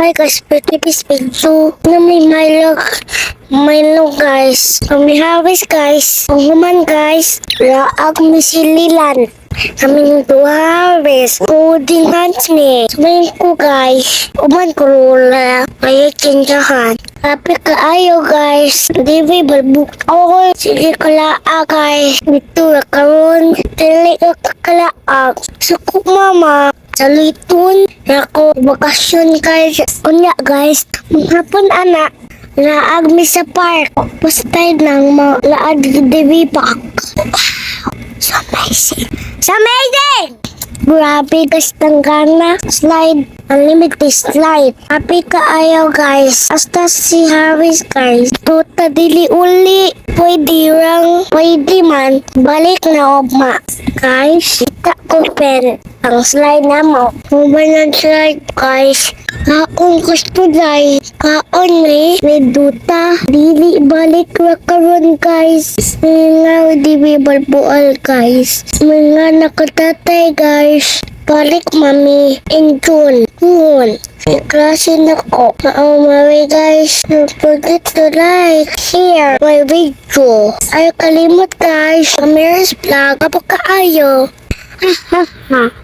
Hi guys, Pipis Pinto. May Milo guys. Kami Harvest guys. Panghuman guys. Laag misililan. Kaming to harvest. Coding hands ni. Sumayin ko guys. Uman ko rula. Kaya kinjahan. Tapi kaayo guys. Divi balbuk. Okay. Sige kalaa guys. Dito karon. Tili ka kalaa. Suko mama. Salitun. Ako bakasyon guys. Unya guys. Maghapon anak. Laag mi sa park. Pastay ng laag divi park. So amazing. So amazing! Grabe guys, tanggana. Slide. Unlimited slide. Happy kaayaw guys. Hasta si Harris guys. Tuta dili uli. Pwede man. Balik na ogma. Guys, kita open. Ang slide na mo. Human ang slide guys. Kaon gusto guys. Kaon may duta. Dili balik ra karon guys. Mga di balbual guys. Mga nakatatay guys. Balik mami in June. Klase na ko. Mami guys, don't forget to like, share my video. Ayaw kalimot guys. Amaris vlog. Kapag kaayo. Ha ha ha.